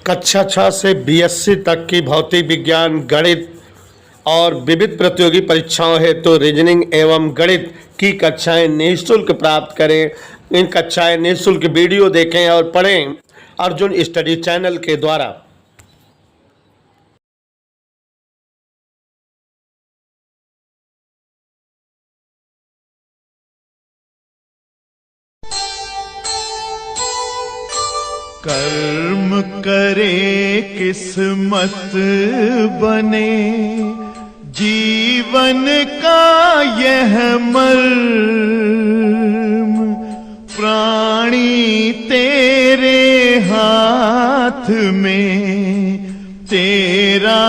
कक्षा 6 से बीएससी तक की भौतिक विज्ञान, गणित और विविध प्रतियोगी परीक्षाओं हेतु रीजनिंग एवं गणित की कक्षाएं निःशुल्क प्राप्त करें। इन कक्षाएं निःशुल्क वीडियो देखें और पढ़ें अर्जुन स्टडी चैनल के द्वारा। कर्म करे किस्मत बने, जीवन का यह मर्म, प्राणी तेरे हाथ में, तेरा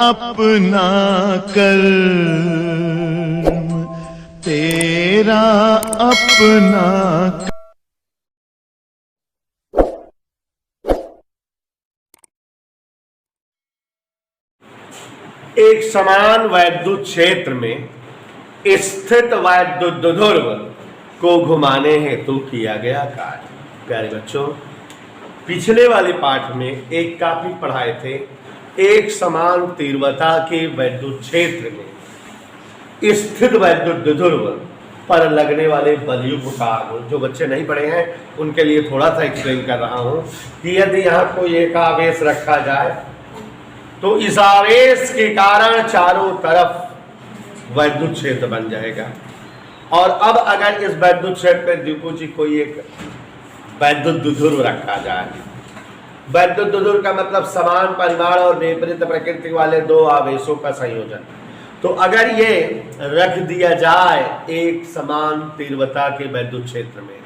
अपना कर्म, तेरा अपना। एक समान वैद्युत क्षेत्र में स्थित वैद्युत ध्रुव को घुमाने हेतु किया गया कार्य। प्यारे बच्चों, पिछले वाले पाठ में एक टॉपिक पढ़ाए थे, एक समान तीव्रता के वैद्युत क्षेत्र में स्थित वैद्युत ध्रुव पर लगने वाले बलयुग्म का आघूर्ण। जो बच्चे नहीं पढ़े हैं उनके लिए थोड़ा सा एक्सप्लेन कर रहा हूं कि यदि यहाँ कोई एक आवेश रखा जाए तो इस आवेश के कारण चारों तरफ वैद्युत क्षेत्र बन जाएगा। और अब अगर इस वैद्युत क्षेत्र में देखो जी कोई एक वैद्युत ध्रुव रखा जाए, वैद्युत ध्रुव का मतलब समान परिमाण और विपरीत प्रकृति वाले दो आवेशों का संयोजन। तो अगर ये रख दिया जाए एक समान तीव्रता के वैद्युत क्षेत्र में,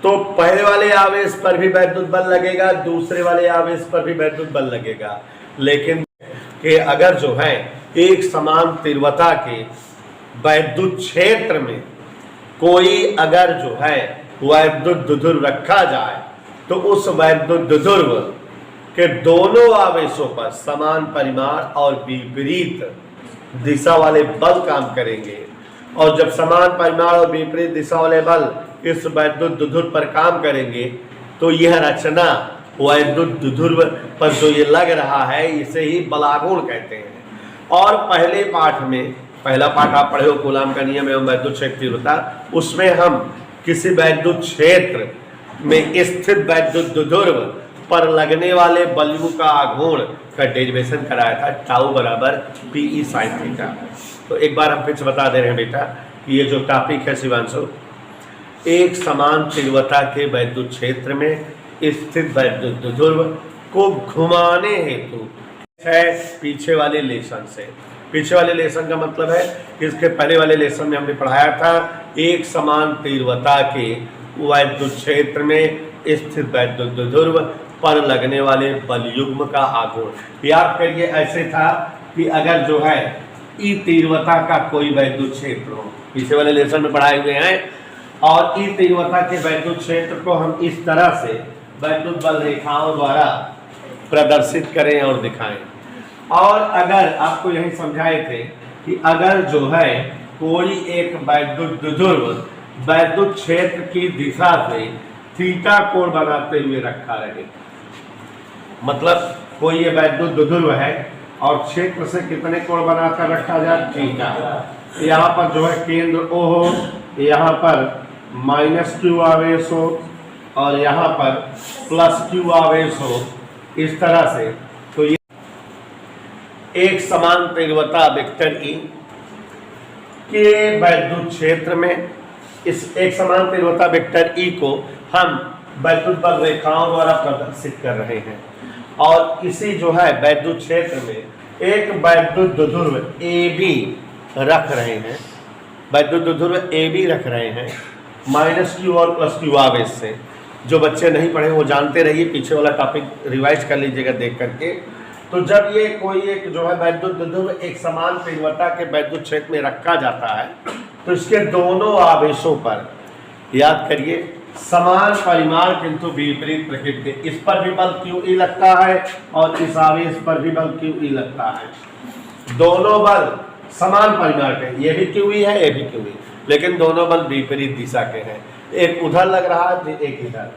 तो पहले वाले आवेश पर भी वैद्युत बल लगेगा, दूसरे वाले आवेश पर भी वैद्युत बल लगेगा। लेकिन कि अगर जो है एक समान तीव्रता के वैद्युत क्षेत्र में कोई अगर जो है वैद्युत ध्रुव रखा जाए, तो उस वैद्युत ध्रुव के दोनों आवेशों पर समान परिमाण और विपरीत दिशा वाले बल काम करेंगे। और जब समान परिमाण और विपरीत दिशा वाले बल इस वैद्युत ध्रुव पर काम करेंगे, तो यह रचना वैद्युत ध्रुव पर जो ये लग रहा है इसे ही बलागुण कहते हैं। और पहले पाठ में, पहला पाठ आप पढ़े हो कूलाम का नियम एवं वैद्युत क्षेत्र तीव्रता, उसमें हम किसी वैद्युत क्षेत्र में स्थित वैद्युत ध्रुव पर लगने वाले बलयुग्म का आघूर्ण का डेरिवेशन कराया था, टाउ बराबर पीई साइन थीटा। तो एक बार हम फिर से बता दे रहे हैं बेटा कि ये जो टॉपिक है शिवांशु, एक समान तीव्रता के वैद्युत क्षेत्र में स्थित वैद्युत ध्रुव को घुमाने हेतु है पीछे वाले लेसन से। पीछे वाले लेसन का मतलब है कि इसके पहले वाले लेसन में हमने पढ़ाया था एक समान तीव्रता के वैद्युत क्षेत्र में स्थित वैद्युत ध्रुव पर लगने वाले बलयुग्म का आघूर्ण। याद करिए, ऐसे था कि अगर जो है ई तीव्रता का कोई वैद्युत क्षेत्र हो, पीछे वाले लेसन में पढ़ाए हुए हैं, और ई तीव्रता के वैद्युत क्षेत्र को हम इस तरह से वैद्युत बल रेखाओं द्वारा प्रदर्शित करें और दिखाएं। और अगर आपको यही समझाए थे कि अगर जो है कोई एक वैद्युत ध्रुव वैद्युत क्षेत्र की दिशा से थीटा कोण बनाते हुए रखा रहे, मतलब कोई ये वैद्युत ध्रुव है और क्षेत्र से कितने कोण बनाकर रखा जाए, थीटा। यहाँ पर जो है केंद्र O हो, यहाँ पर -q आवेश हो और यहाँ पर +q आवेश हो, इस तरह से। तो ये एक समान तीव्रता वेक्टर E के वैद्युत क्षेत्र में इस एक समान तीव्रता वेक्टर E को हम वैद्युत बल रेखाओं द्वारा प्रदर्शित कर रहे हैं। और इसी जो है वैद्युत क्षेत्र में एक वैद्युत ध्रुव AB रख रहे हैं, वैद्युत ध्रुव AB रख रहे हैं -q और +q आवेश से। जो बच्चे नहीं पढ़े वो जानते रहिए, पीछे वाला टॉपिक रिवाइज कर लीजिएगा देख करके। तो जब ये कोई एक जो है वैद्युत ध्रुव एक समान तीव्रता के वैद्युत क्षेत्र में रखा जाता है, तो इसके दोनों आवेशों पर, याद करिए, समान परिमाण किंतु विपरीत प्रकृति, इस पर भी बल QE लगता है और इस आवेश पर भी बल QE लगता है। दोनों बल समान परिमाण के, ये भी QE है, ये भी QE, लेकिन दोनों बल विपरीत दिशा के हैं। एक उधर लग रहा है, एक इधर।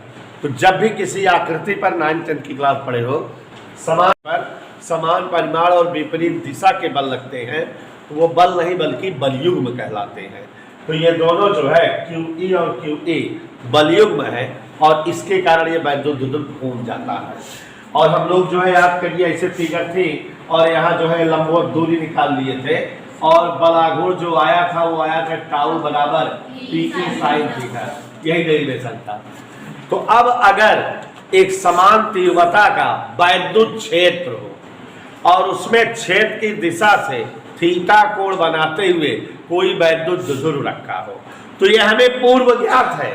तो जब भी किसी आकृति पर 9th-10th की क्लास पढ़े हो, समान पर समान परिमाण और विपरीत दिशा के बल लगते हैं, तो वो बल नहीं बल्कि बलयुग्म कहलाते हैं। तो ये दोनों जो है QE और QA बलयुग्म है, और इसके कारण ये वैद्युत घूम जाता है। और हम लोग जो है याद करिए, ऐसे फिगर थी और यहाँ जो है लंबवत दूरी निकाल लिए थे, और बलाघूर्ण जो आया था वो आया था टाउ बराबर PE sin थीटा, यही डेरिवेशन था। तो अब अगर एक समान तीव्रता का वैद्युत क्षेत्र हो और उसमें छेद की दिशा से थीटा कोण बनाते हुए कोई वैद्युत ध्रुव रखा हो, तो यह हमें पूर्व ज्ञात है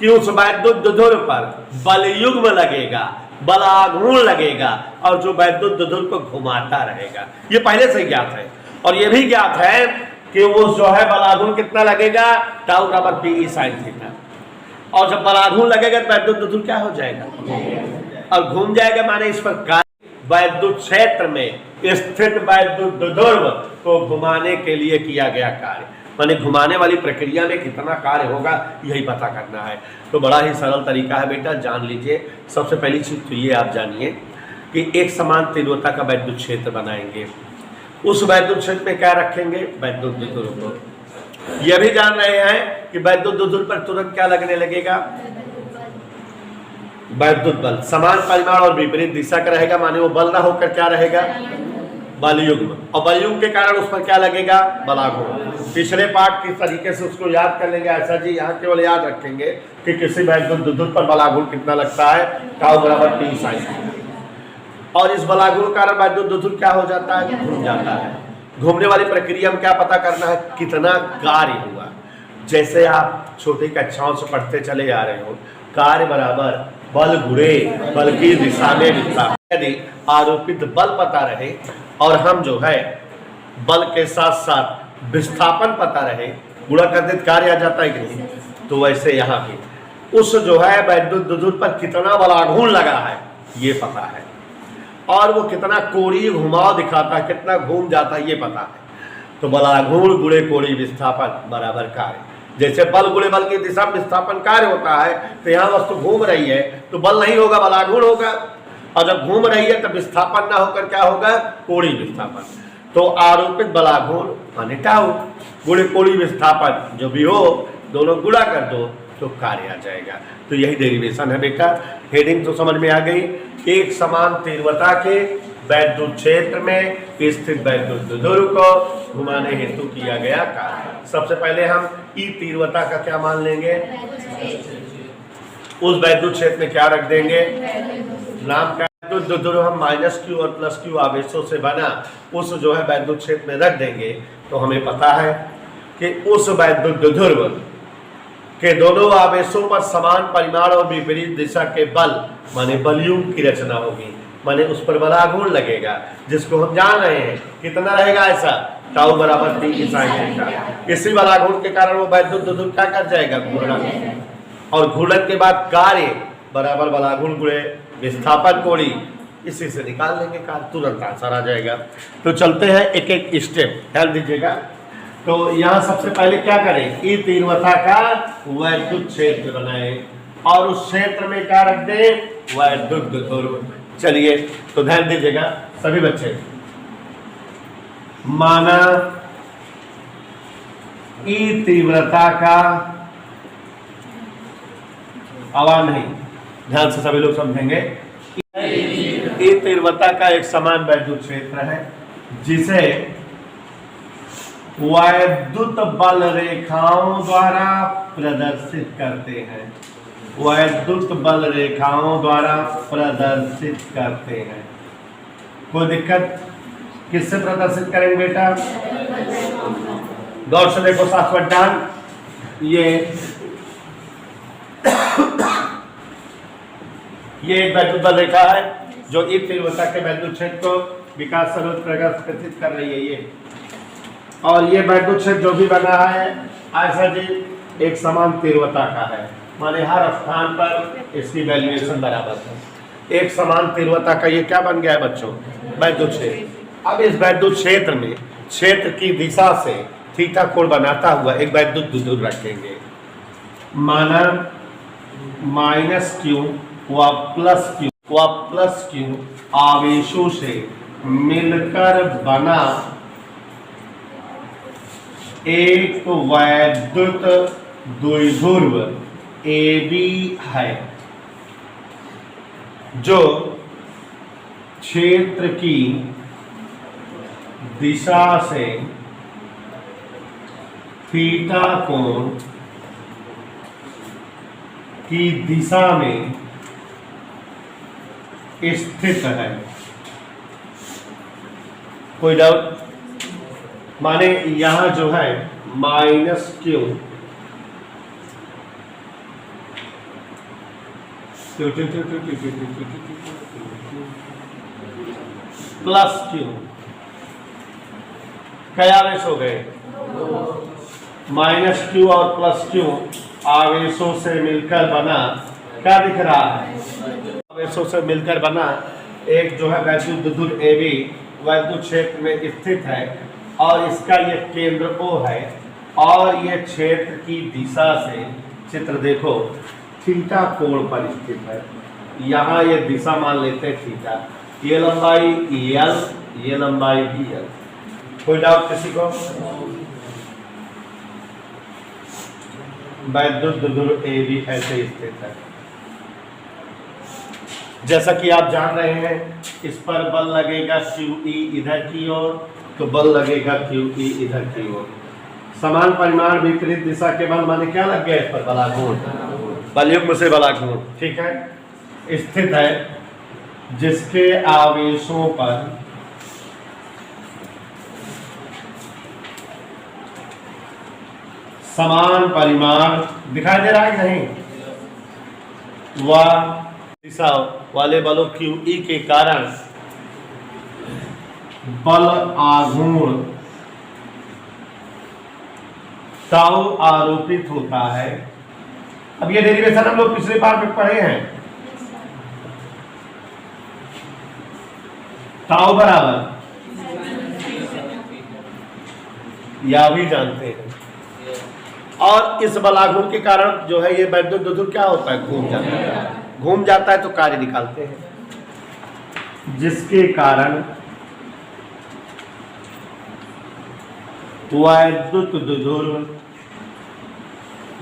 कि उस वैद्युत ध्रुव पर बलयुग्म लगेगा, बलाघूर्ण लगेगा, और जो वैद्युत ध्रुव को घुमाता रहेगा, ये पहले से ज्ञात है। और ये भी ज्ञात है कि वो जो है बलाघूर्ण कितना लगेगा, टाउ बराबर PE sin थीटा। और जब बलाघूर्ण लगेगा तो वैद्युत ध्रुव क्या हो जाएगा, और घूम जाएगा, माने इस पर वैद्युत क्षेत्र में स्थित वैद्युत ध्रुव को घुमाने के लिए किया गया कार्य, माने घुमाने वाली प्रक्रिया में कितना कार्य होगा, यही पता करना है। तो बड़ा ही सरल तरीका है बेटा, जान लीजिए। सबसे पहली चीज तो ये आप जानिए कि एक समान तीव्रता का वैद्युत क्षेत्र बनाएंगे, उस वैद्युत क्षेत्र में क्या रखेंगे, वैद्युत ध्रुव को। यह भी जान रहे हैं कि वैद्युत ध्रुव पर तुरंत क्या लगने लगेगा, वैद्युत बल। समान परिमाण और विपरीत दिशा का रहेगा, माने वो बल ना होकर क्या रहेगा, बलयुग्म, और बलयुग्म के कारण उस पर क्या लगेगा, बलाघूर्ण। पिछले पाठ किस तरीके से उसको याद कर लेंगे ऐसा जी, यहाँ केवल याद रखेंगे कि किसी वैद्युत ध्रुव पर बलाघूर्ण कितना लगता है, टाउ बराबर PE sin थीटा। और इस बलाघूर्ण कारण वैद्युत ध्रुव क्या हो जाता है, घूम जाता है। घूमने वाली प्रक्रिया में क्या पता करना है, कितना कार्य हुआ। जैसे आप छोटी कक्षाओं से पढ़ते चले आ रहे हो, कार्य बराबर बल गुणे बल की दिशा में विस्थापन। यदि आरोपित बल पता रहे और हम जो है बल के साथ साथ विस्थापन पता रहे, गुणा करते कार्य आ जाता है कि नहीं। तो वैसे यहाँ भी उस जो है वैद्युत ध्रुव पर कितना बलाघूर्ण लगा है ये पता है, और वो कितना कोणीय घुमाव दिखाता है, कितना घूम जाता है ये पता है। तो बलाघूर्ण गुणे कोणीय विस्थापन बराबर कार्य। जैसे बल गुणे बल की दिशा में विस्थापन कार्य होता है, तो यहाँ वस्तु घूम रही है तो बल नहीं होगा, बलाघूर्ण होगा, और जब घूम रही है तब विस्थापन ना होकर क्या होगा, कोणीय विस्थापन। तो आरोपित बलाघूर्ण माने टाउ गुणे कोणीय विस्थापन जो भी हो, दोनों गुणा कर दो तो कार्य आ जाएगा। तो यही डेरिवेशन है बेटा। हेडिंग तो समझ में आ गई। एक समान तीव्रता के वैद्युत क्षेत्र में स्थित वैद्युत ध्रुव को घुमाने हेतु किया गया कार्य। सबसे पहले हम E तीव्रता का क्या मान लेंगे, उस वैद्युत क्षेत्र में क्या रख देंगे, नाम का वैद्युत ध्रुव हम -Q और +Q आवेशों से बना उस जो है वैद्युत क्षेत्र में रख देंगे। तो हमें पता है कि उस वैद्युत ध्रुव के दोनों आवेशों पर समान परिमाण और विपरीत दिशा के बल माने बलयुग्म की रचना होगी, माने उस पर बलाघूर्ण लगेगा, जिसको हम जान रहे हैं कितना रहेगा, ऐसा टाउ बराबर PE sin थीटा। इसी बलाघूर्ण के कारण वो वैद्युत ध्रुव क्या कर जाएगा, घूर्णन, और घूर्णन के बाद कार्य बराबर बलाघूर्ण गुणे विस्थापन कोणीय, इसी से निकाल लेंगे कार्य, तुरंत आंसर आ जाएगा। तो चलते हैं एक एक स्टेप, ध्यान दीजिएगा। तो यहाँ सबसे पहले क्या करें, E तीव्रता का वैद्युत क्षेत्र बनाए और उस क्षेत्र में क्या रख दे, वैद्युत ध्रुव। चलिए तो ध्यान दीजिएगा सभी बच्चे, माना E तीव्रता का, आवाज नहीं, ध्यान से सभी लोग समझेंगे। E तीव्रता का एक समान वैद्युत क्षेत्र है जिसे वैद्युत बल रेखाओं द्वारा प्रदर्शित करते हैं, वैद्युत बल रेखाओं द्वारा प्रदर्शित करते हैं। कोई दिक्कत, किससे प्रदर्शित करेंगे बेटा, गौर से देखो शाश्वत डान, ये एक वैद्युत बल रेखा है जो E तीव्रता के वैद्युत क्षेत्र को विकास स्वरूप प्रदर्शित कर रही है ये, और ये वैद्युत क्षेत्र जो भी बना है ऐसा जी एक समान तीव्रता का है, माने हर स्थान पर इसकी वैल्यूएशन बराबर है। एक समान तीव्रता का ये क्या बन गया है बच्चों, वैद्युत क्षेत्र। अब इस वैद्युत क्षेत्र में क्षेत्र की दिशा से थीटा कोण बनाता हुआ एक वैद्युत ध्रुव रखेंगे, माना माइनस क्यू व प्लस क्यू आवेशों से मिलकर बना एक वैद्युत द्विध्रुव AB है, जो क्षेत्र की दिशा से थीटा कोण की दिशा में स्थित है। कोई डाउट? माने यहां जो है माइनस क्यू प्लस क्यू क्या आवेश हो गए? माइनस क्यू और प्लस क्यू आवेशों से मिलकर बना, क्या दिख रहा है? आवेशों से मिलकर बना एक जो है वैद्युत द्विध्रुव AB वैद्युत क्षेत्र में स्थित है, और इसका ये केंद्र O है, और ये क्षेत्र की दिशा से, चित्र देखो, थीटा कोण पर स्थित है। यहाँ ये दिशा मान लेते हैं थीटा, ये लंबाई L, ये लंबाई BL। कोई डाउट किसी को? वैद्युत द्विध्रुव AB ऐसे स्थित है। जैसा कि आप जान रहे हैं, इस पर बल लगेगा QE इधर की ओर, तो बल लगेगा QE इधर की ओर। समान परिमाण विपरीत दिशा के बल माने क्या लग गया? इस पर बलाघूर्ण, बलयुग्म से बलाघूर्ण, ठीक है, स्थित है, जिसके आवेशों पर समान परिमाण दिखाई दे रहा है नहीं, वह दिशा वाले बलों QE के कारण बल आघूर्ण टाउ आरोपित होता है। अब ये डेरिवेशन हम लोग पिछले बार में पढ़े हैं। टाउ बराबर या भी जानते हैं, और इस बलाघूर्ण के कारण जो है ये वैद्युत द्विध्रुव क्या होता है? घूम जाता है, तो कार्य निकालते हैं, जिसके कारण वैद्युत द्विध्रुव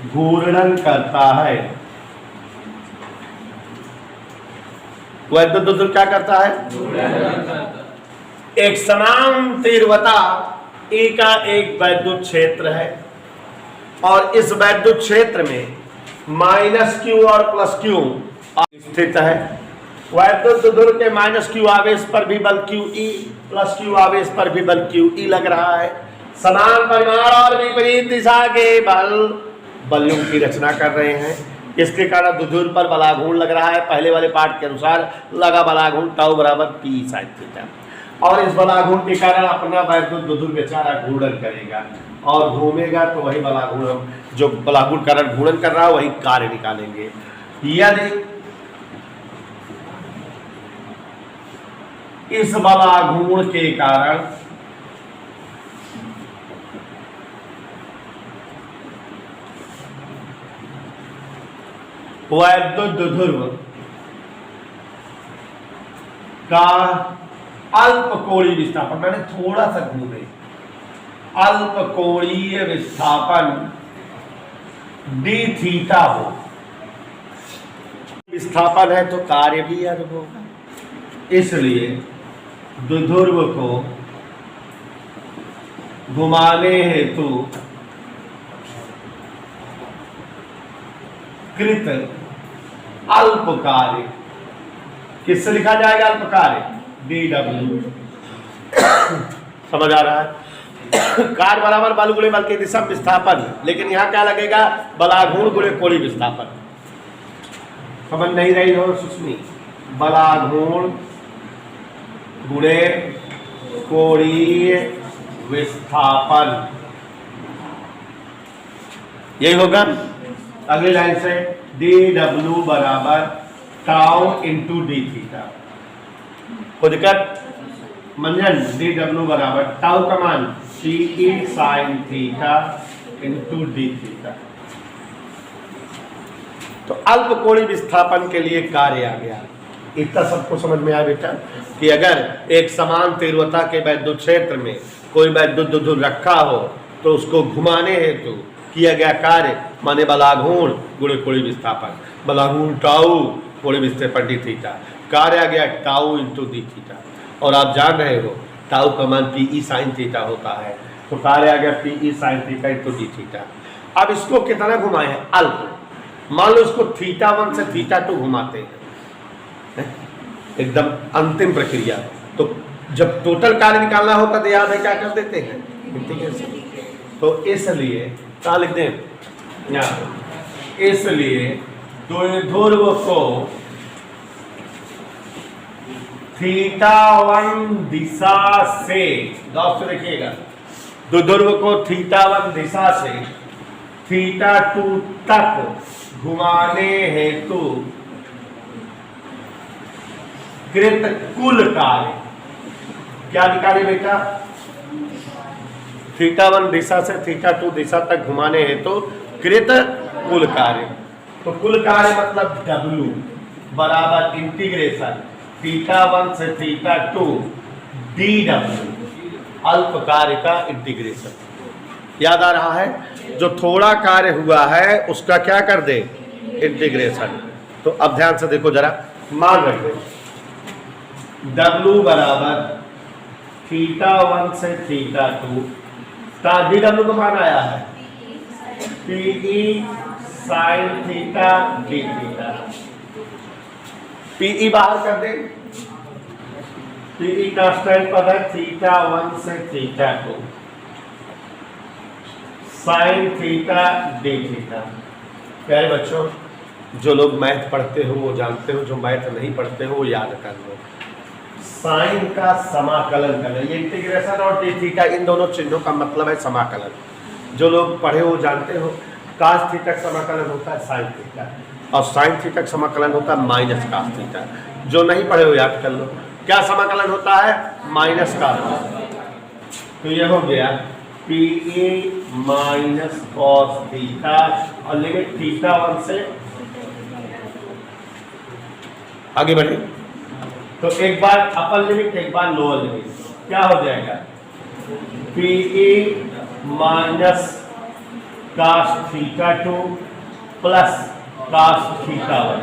घूर्णन करता है। वैद्युत द्विध्रुव क्या करता है? एक समान तीव्रता E का एक वैद्युत क्षेत्र है, और इस वैद्युत क्षेत्र में माइनस क्यू और प्लस क्यू स्थित है। वैद्युत द्विध्रुव के माइनस क्यू आवेश पर भी बल QE, प्लस क्यू आवेश पर भी बल QE लग रहा है। समान परिमाण और विपरीत दिशा के बलयुग्म की रचना कर रहे हैं। इसके कारण द्विध्रुव पर बलाघूर्ण लग रहा है। पहले वाले पाठ के अनुसार लगा बलाघूर्ण टाउ बराबर P sin थीटा, और इस बलाघूर्ण के कारण अपना वैद्युत द्विध्रुव बेचारा घूर्णन करेगा, और घूमेगा तो वही बलाघूर्ण, जो बलाघूर्ण कारण घूर्णन कर रहा है, वही कार्य निकालेंगे। यदि इस बलाघूर्ण के कारण वैद्युत द्विध्रुव का अल्पकोणीय विस्थापन, मैंने थोड़ा सा घूमे, अल्पकोणीय विस्थापन d थीटा हो, विस्थापन है तो कार्य भी अलग होगा। इसलिए द्विध्रुव को घुमाने हेतु कृत अल्प कार्य, किससे लिखा जाएगा अल्प कार्य? dw। समझ आ रहा है? कार्य बराबर बल गुणे बल के दिशा विस्थापन, लेकिन यहां क्या लगेगा? बलाघूर्ण गुणे कोणीय विस्थापन। समझ नहीं रही हो सुस्मी? बलाघूर्ण गुणे कोणीय विस्थापन, यही होगा। अगली लाइन से dw बराबर टाउ इंटू डी थीटा। कोई दिक्कत? मंजन, dw बराबर टाउ का मान TE sin theta into d theta. तो अल्प कोणीय विस्थापन के लिए कार्य आ गया। इतना सबको समझ में आया बेटा कि अगर एक समान तीव्रता के वैद्युत क्षेत्र में कोई वैद्युत दुधुर रखा हो तो उसको घुमाने हेतु किया गया कार्य माने बलाघूर्ण गुणे कोणीय विस्थापन, बलाघूर्ण टाउ कोणीय विस्थापन डी थीटा, कार्य आ गया टाउ इंटू डी थीटा। और आप जान रहे हो टाउ का मान पीई साइन थीटा होता है, तो कार्य आ गया PE sine theta into d theta. अब इसको कितना घुमाए हैं? अल्प। मान लो इसको θ1 से θ2 घुमाते हैं, एकदम अंतिम प्रक्रिया। तो जब टोटल कार्य निकालना होता तो याद है क्या कर देते हैं? इंटीग्रेशन। तो इसलिए क्या लिख दें यहाँ, इसलिए द्विध्रुव को θ1 दिशा से, गौर से देखिएगा, द्विध्रुव को θ1 दिशा से θ2 तक घुमाने हेतु कृत कुल कार्य क्या निकाले बेटा? θ1 दिशा से θ2 दिशा तक घुमाने हेतु कृत कुल कार्य। तो कुल कार्य मतलब W बराबर इंटीग्रेशन θ1 से θ2 dW, अल्प कार्य का इंटीग्रेशन। याद आ रहा है? जो थोड़ा कार्य हुआ है उसका क्या कर दे? इंटीग्रेशन। तो अब ध्यान से देखो जरा, मान रख दे W बराबर θ1 से θ2, dW को मान आया है PE sin theta D theta. PE बाहर कर दे, PE कांस्टेंट पद है θ1 से θ2 साइन थीटा डी थीटा। प्यारे बच्चों, जो लोग मैथ पढ़ते हो वो जानते हो, जो मैथ नहीं पढ़ते हो वो याद कर लो। साइन का समाकलन करना, ये इंटीग्रेशन और डी थीटा इन दोनों चिन्हों का मतलब है समाकलन। जो लोग पढ़े हो जानते हो, कास थीटा का समाकलन होता है साइन थीटा, और साइन थीटा का समाकलन होता है माइनस कास थीटा। जो नहीं पढ़े हो याद कर लो, क्या समाकलन होता है? Minus cos. तो ये हो गया PE माइनस कॉस थीटा, और लिमिट θ1 से आगे बढ़े तो एक बार अपर लिमिट एक बार लोअर लिमिट, क्या हो जाएगा? PE minus cos θ2 plus cos θ1।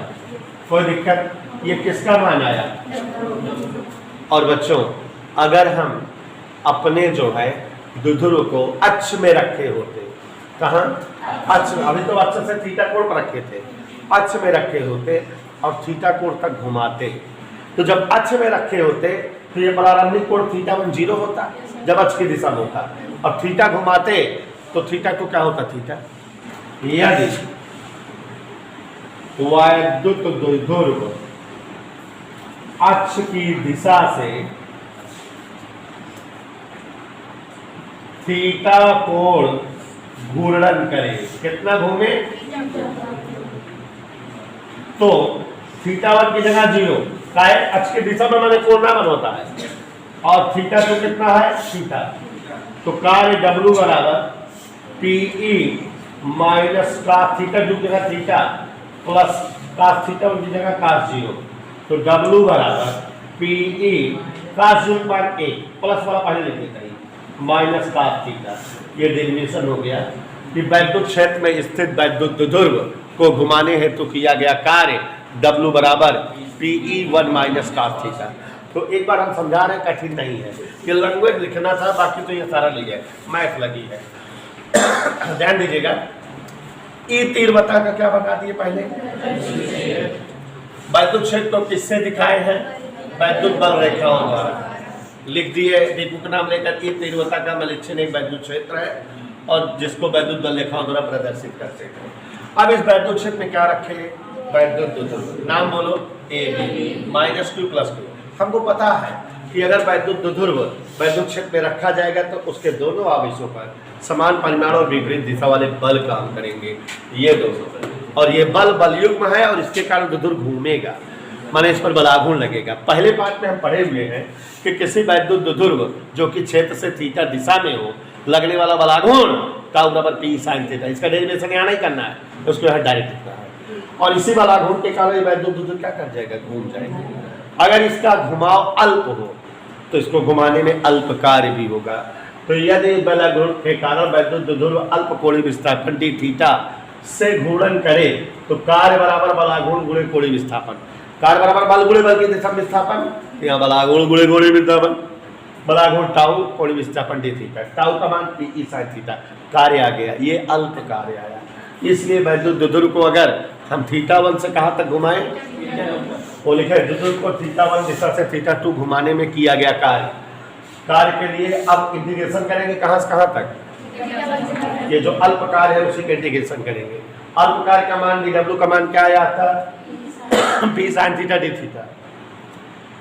कोई दिक्कत? ये किसका मान आया? और बच्चों, अगर हम अपने जो है द्विध्रुव को अक्ष में रखे होते, कहाँ? अक्ष, अभी तो अक्ष से थीटा कोण पर रखे थे, अक्ष में रखे होते और थीटा कोण तक घुमाते। तो जब अक्ष में रखे होते तो ये प्रारंभिक कोण θ1 0 होता जब अक्ष की दिशा में होता, और थीटा घुमाते तो θ2 क्या होता? थीटा। यदि वैद्युत द्विध्रुव अक्ष की दिशा से थीटा कोण घूर्णन करे, कितना घूमे? तो θ1 की जगह 0 का है, अक्ष की दिशा में मैंने कोण ना बनता है, और θ2 कितना है? थीटा। तो कार्य W बराबर PE माइनस cos थीटा जो की जगह थीटा प्लस cos थीटा उनकी जगह cos 0। तो W बराबर PE cos 0 प्लस वाला पहले लिख देता है माइनस cos थीटा। ये डेरिवेशन हो गया कि वैद्युत क्षेत्र में स्थित वैद्युत द्विध्रुव को घुमाने हेतु किया गया कार्य W बराबर PE1 माइनस cos थीटा। तो एक बार हम समझा रहे हैं, कठिन नहीं है, ये लैंग्वेज लिखना था, बाकी तो ये सारा लिया है, मैथ लगी है। ध्यान दीजिएगा, ई तीव्रता का क्या बता दिए पहले? वैद्युत क्षेत्र को किससे दिखाए हैं? वैद्युत बल रेखाओं द्वारा लिख दिए। दीपू का नाम लेकर ई तीव्रता का मलिच्छन एक वैद्युत क्षेत्र है और जिसको वैद्युत बल रेखाओं द्वारा प्रदर्शित करते हैं। अब इस वैद्युत क्षेत्र में क्या रखे? वैद्युत द्विध्रुव। नाम बोलो, AB minus Q plus Q। हमको पता है कि अगर वैद्युत द्विध्रुव वैद्युत क्षेत्र में रखा जाएगा तो उसके दोनों आवेशों पर समान परिमाण और विपरीत दिशा वाले बल काम करेंगे, ये दोनों। और ये बल बलयुग्म है और इसके कारण द्विध्रुव घूमेगा, माने इस पर बलाघूर्ण लगेगा। पहले पार्ट में हम पढ़े हुए हैं कि किसी वैद्युत द्विध्रुव जो कि क्षेत्र से थीटा दिशा में हो, लगने वाला बलाघूर्ण टाउ बराबर P sin थीटा। इसका डेरिवेशन यहाँ नहीं करना है, उसको यहाँ डायरेक्ट लिखना है। और इसी वाला घूम के कारण वैद्युत दुधुर क्या कर जाएगा, घूम जाएगा। अगर इसका घुमाव अल्प हो तो इसको घुमाने में अल्प कार्य भी होगा। तो यदि बल गुण के कारण वैद्युत दुधुर अल्प कोणीय विस्थापन डी थीटा से घूर्णन करे तो कार्य बराबर बलाघूर्ण गुणे कोणीय विस्थापन, कार्य बराबर बल गुणे बल की दिशा में विस्थापन, यहाँ बलाघूर्ण गुणे कोणीय विस्थापन, बलाघूर्ण टाउ कोणीय विस्थापन डी थीटा, टाउ का मान पी साइन थीटा, कार्य आ गया, ये अल्प कार्य आया। इसलिए वैद्युत दुधुर को अगर हम θ1 से कहाँ तक घुमाएं, वो लिखे दुधुर को θ1 दिशा से θ2 घुमाने में किया गया कार्य। कार्य के लिए अब इंटीग्रेशन करेंगे कहाँ से कहाँ तक, ये जो अल्प कार्य है उसी का इंटीग्रेशन करेंगे। अल्प कार्य का मान dw का मान क्या आया था, p sin theta D theta,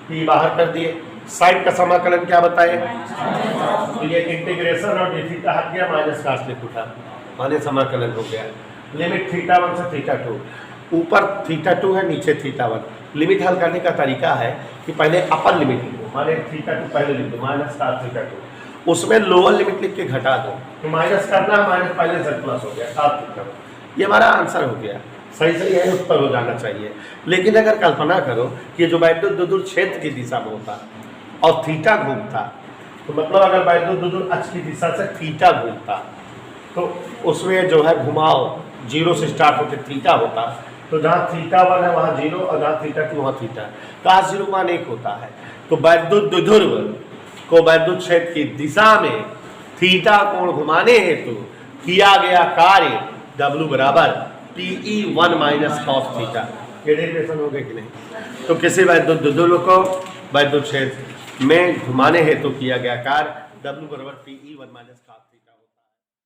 p बाहर कर दिए, साइड का समाकलन क्या बताए, तो ये इंटीग्रेशन और डी थीटा हट गया, माइनस का लिख उठा, माने समाकलन हो गया। लिमिट θ1 से θ2, ऊपर θ2 है नीचे θ1। लिमिट हल करने का तरीका है कि पहले अपर लिमिट लिखो, माने θ2 पहले लिख दो, माइनस का θ2, उसमें लोअर लिमिट लिख के घटा दो, तो माइनस करना, माइनस पहले से प्लस हो गया, साथ लिखो, ये हमारा आंसर हो गया। सही सही है, उत्तर हो जाना चाहिए। लेकिन अगर कल्पना करो कि जो वैद्युत दुधुर क्षेत्र की दिशा में होता और थीटा घूमता, तो मतलब अगर वैद्युत दुधुर अक्ष की दिशा से थीटा घूमता तो उसमें जो है घुमाव 0 से स्टार्ट होकर थीटा होता, तो जहाँ θ1 है वहाँ 0 और जहाँ θ2 वहाँ थीटा, कहाँ 0 मान 1 होता है। तो वैद्युत दुधुर को वैद्युत क्षेत्र की दिशा में थीटा कोण घुमाने हेतु किया गया कार्य W बराबर PE1 माइनस cos थीटा। ये डेरिवेशन हो गए कि नहीं, तो किसी वैद्युत दुधुर को वैद्युत क्षेत्र में घुमाने हेतु किया गया कार्य W बराबर PE1 माइनस